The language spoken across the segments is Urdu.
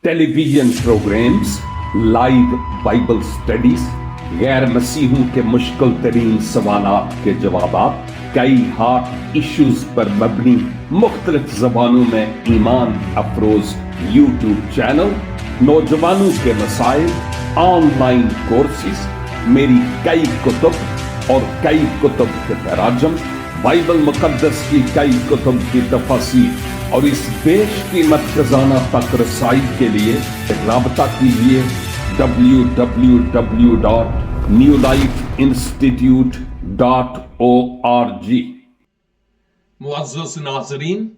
ٹیلی vision programmes, live Bible studies, غیر مسیحوں کے مشکل ترین سوالات کے جوابات، کئی ہاٹ ایشوز پر مبنی مختلف زبانوں میں ایمان افروز یوٹیوب چینل، نوجوانوں کے مسائل، آن لائن کورسز، میری کئی کتب اور کئی کتب کے تراجم، بائبل مقدس کی کئی کتب کی تفاسیر اور اس بیش قیمت خزانہ تک رسائی کے لیے رابطہ کیجیے www.newlifeinstitute.org۔ معزز ناظرین،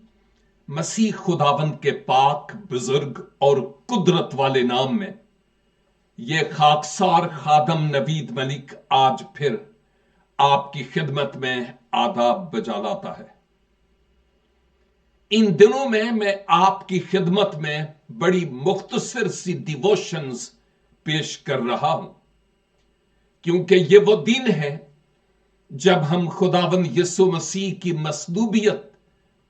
مسیح خداوند کے پاک، بزرگ اور قدرت والے نام میں یہ خاکسار خادم نوید ملک آج پھر آپ کی خدمت میں آداب بجا لاتا ہے۔ ان دنوں میں آپ کی خدمت میں بڑی مختصر سی ڈیووشنز پیش کر رہا ہوں، کیونکہ یہ وہ دن ہے جب ہم خداوند یسوع مسیح کی مصلوبیت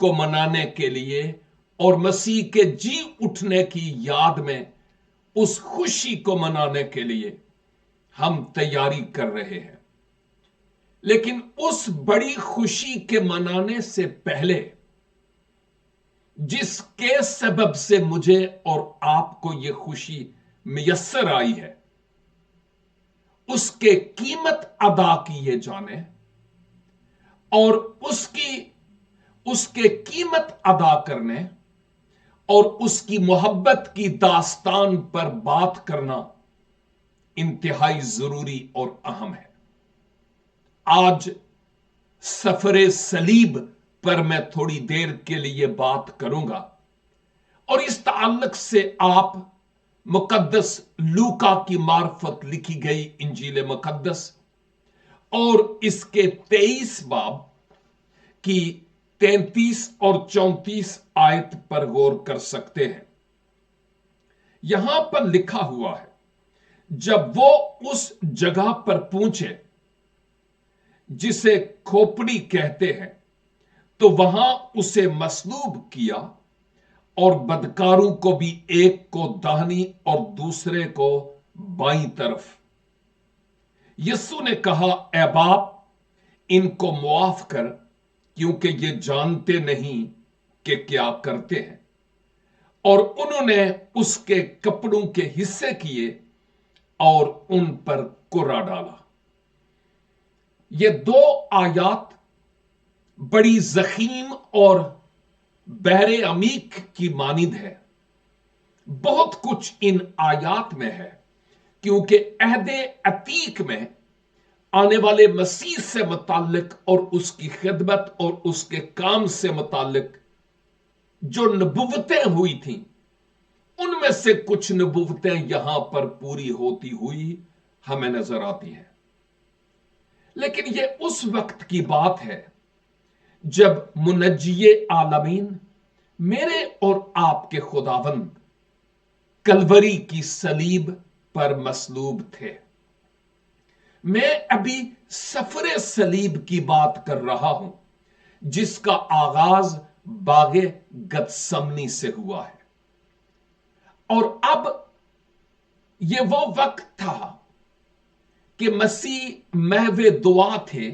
کو منانے کے لیے اور مسیح کے جی اٹھنے کی یاد میں اس خوشی کو منانے کے لیے ہم تیاری کر رہے ہیں۔ لیکن اس بڑی خوشی کے منانے سے پہلے جس کے سبب سے مجھے اور آپ کو یہ خوشی میسر آئی ہے، اس کے قیمت ادا کیے جانے اور اس کے قیمت ادا کرنے اور اس کی محبت کی داستان پر بات کرنا انتہائی ضروری اور اہم ہے۔ آج سفر صلیب پر میں تھوڑی دیر کے لیے بات کروں گا، اور اس تعلق سے آپ مقدس لوکا کی معرفت لکھی گئی انجیل مقدس اور اس کے 23 باب کی 33 اور 34 آیت پر غور کر سکتے ہیں۔ یہاں پر لکھا ہوا ہے، جب وہ اس جگہ پر پہنچے جسے کھوپڑی کہتے ہیں تو وہاں اسے مصلوب کیا، اور بدکاروں کو بھی، ایک کو داہنی اور دوسرے کو بائیں طرف۔ یسوع نے کہا، اے باپ، ان کو معاف کر، کیونکہ یہ جانتے نہیں کہ کیا کرتے ہیں۔ اور انہوں نے اس کے کپڑوں کے حصے کیے اور ان پر کرا ڈالا۔ یہ دو آیات بڑی ضخیم اور بحر عمیق کی مانند ہے۔ بہت کچھ ان آیات میں ہے، کیونکہ عہد عتیق میں آنے والے مسیح سے متعلق اور اس کی خدمت اور اس کے کام سے متعلق جو نبوتیں ہوئی تھیں، ان میں سے کچھ نبوتیں یہاں پر پوری ہوتی ہوئی ہمیں نظر آتی ہیں۔ لیکن یہ اس وقت کی بات ہے جب منجی عالمین، میرے اور آپ کے خداوند، کلوری کی صلیب پر مصلوب تھے۔ میں ابھی سفر صلیب کی بات کر رہا ہوں، جس کا آغاز باغ گتسمنی سے ہوا ہے، اور اب یہ وہ وقت تھا کہ مسیح محو دعا تھے،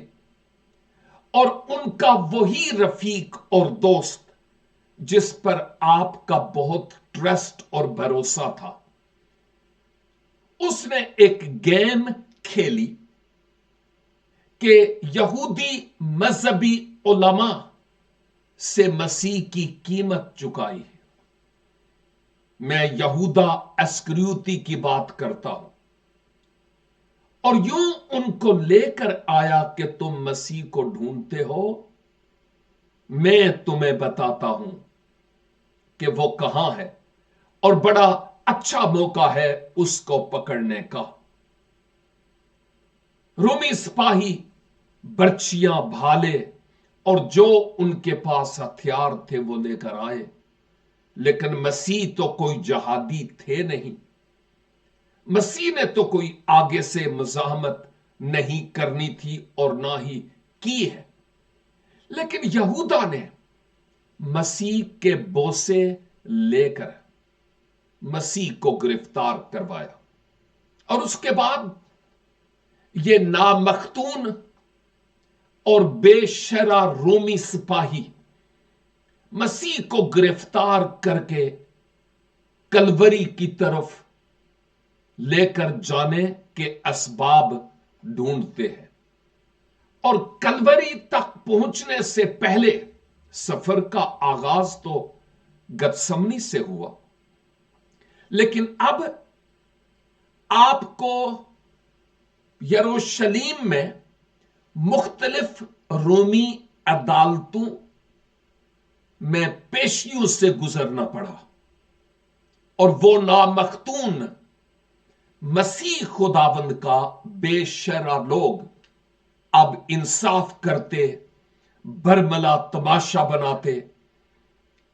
اور ان کا وہی رفیق اور دوست جس پر آپ کا بہت ٹرسٹ اور بھروسہ تھا، اس نے ایک گیم کھیلی کہ یہودی مذہبی علماء سے مسیح کی قیمت چکائی ہے۔ میں یہودا اسکریوتی کی بات کرتا ہوں، اور یوں ان کو لے کر آیا کہ تم مسیح کو ڈھونڈتے ہو، میں تمہیں بتاتا ہوں کہ وہ کہاں ہے، اور بڑا اچھا موقع ہے اس کو پکڑنے کا۔ رومی سپاہی برچیاں، بھالے اور جو ان کے پاس ہتھیار تھے وہ لے کر آئے، لیکن مسیح تو کوئی جہادی تھے نہیں۔ مسیح نے تو کوئی آگے سے مزاحمت نہیں کرنی تھی اور نہ ہی کی ہے، لیکن یہودا نے مسیح کے بوسے لے کر مسیح کو گرفتار کروایا، اور اس کے بعد یہ نامختون اور بے شرع رومی سپاہی مسیح کو گرفتار کر کے کلوری کی طرف لے کر جانے کے اسباب ڈھونڈتے ہیں، اور کلوری تک پہنچنے سے پہلے سفر کا آغاز تو گتسمنی سے ہوا، لیکن اب آپ کو یروشلیم میں مختلف رومی عدالتوں میں پیشیوں سے گزرنا پڑا، اور وہ نامختون مسیح خداوند کا بے شرع لوگ اب انصاف کرتے، برملا تماشا بناتے،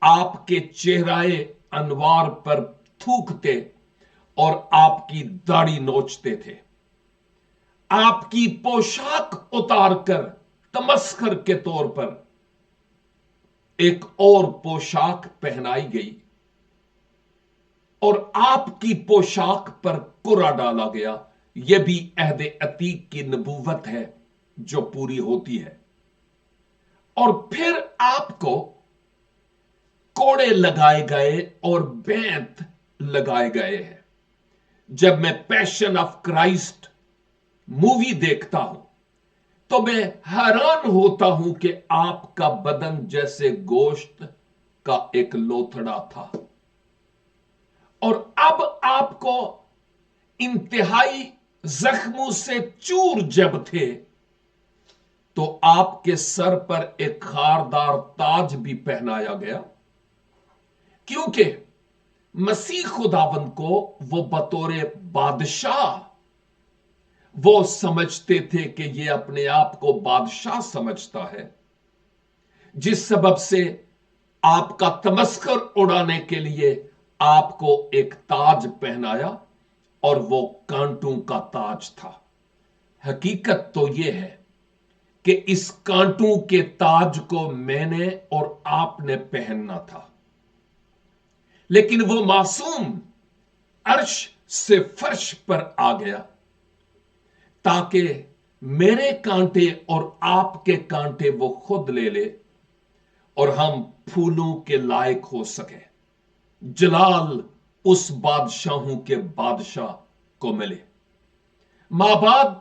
آپ کے چہرے انوار پر تھوکتے اور آپ کی داڑھی نوچتے تھے، آپ کی پوشاک اتار کر تمسخر کے طور پر ایک اور پوشاک پہنائی گئی، اور آپ کی پوشاک پر کرا ڈالا گیا۔ یہ بھی عہد عتیق کی نبوت ہے جو پوری ہوتی ہے۔ اور پھر آپ کو کوڑے لگائے گئے اور بینت لگائے گئے ہیں۔ جب میں پیشن آف کرائسٹ مووی دیکھتا ہوں تو میں حیران ہوتا ہوں کہ آپ کا بدن جیسے گوشت کا ایک لوتھڑا تھا، اور اب آپ کو انتہائی زخموں سے چور جب تھے تو آپ کے سر پر ایک خاردار تاج بھی پہنایا گیا، کیونکہ مسیح خداوند کو وہ بطور بادشاہ وہ سمجھتے تھے کہ یہ اپنے آپ کو بادشاہ سمجھتا ہے، جس سبب سے آپ کا تمسخر اڑانے کے لیے آپ کو ایک تاج پہنایا، اور وہ کانٹوں کا تاج تھا۔ حقیقت تو یہ ہے کہ اس کانٹوں کے تاج کو میں نے اور آپ نے پہننا تھا، لیکن وہ معصوم عرش سے فرش پر آ گیا تاکہ میرے کانٹے اور آپ کے کانٹے وہ خود لے لے اور ہم پھولوں کے لائق ہو سکے، جلال اس بادشاہوں کے بادشاہ کو ملے۔ ماں بعد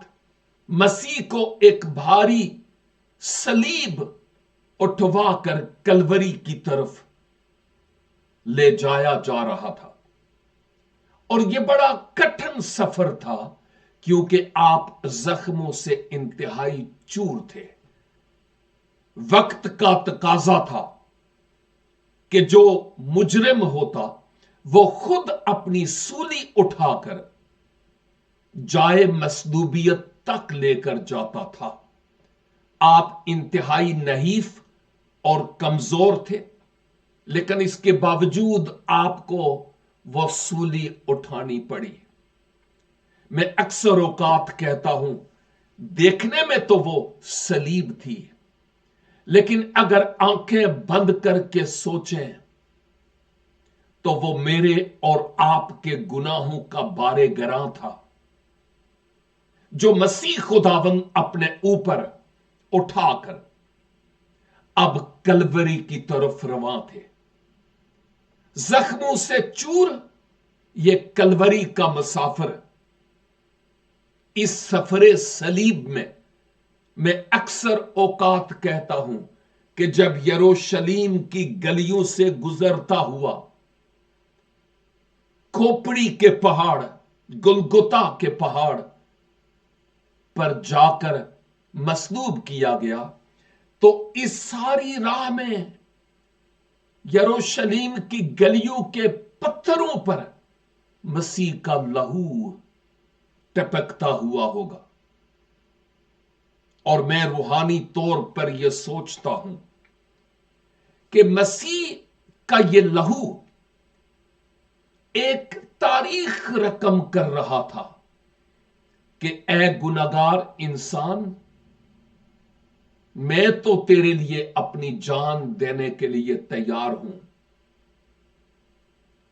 مسیح کو ایک بھاری صلیب اٹھوا کر کلوری کی طرف لے جایا جا رہا تھا، اور یہ بڑا کٹھن سفر تھا کیونکہ آپ زخموں سے انتہائی چور تھے۔ وقت کا تقاضا تھا کہ جو مجرم ہوتا وہ خود اپنی سولی اٹھا کر جائے مصلوبیت تک لے کر جاتا تھا۔ آپ انتہائی نحیف اور کمزور تھے، لیکن اس کے باوجود آپ کو وہ سولی اٹھانی پڑی۔ میں اکثر اوقات کہتا ہوں دیکھنے میں تو وہ صلیب تھی، لیکن اگر آنکھیں بند کر کے سوچیں تو وہ میرے اور آپ کے گناہوں کا بارے گراں تھا جو مسیح خداوند اپنے اوپر اٹھا کر اب کلوری کی طرف رواں تھے۔ زخموں سے چور یہ کلوری کا مسافر اس سفر صلیب میں اکثر اوقات کہتا ہوں کہ جب یروشلیم کی گلیوں سے گزرتا ہوا کھوپڑی کے پہاڑ گلگتا کے پہاڑ پر جا کر مصلوب کیا گیا تو اس ساری راہ میں یروشلیم کی گلیوں کے پتھروں پر مسیح کا لہو ٹپکتا ہوا ہوگا، اور میں روحانی طور پر یہ سوچتا ہوں کہ مسیح کا یہ لہو ایک تاریخ رقم کر رہا تھا کہ اے گناہگار انسان، میں تو تیرے لیے اپنی جان دینے کے لیے تیار ہوں،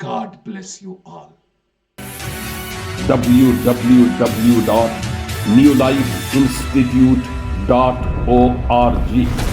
God bless you all. www.newlifeinstitute.org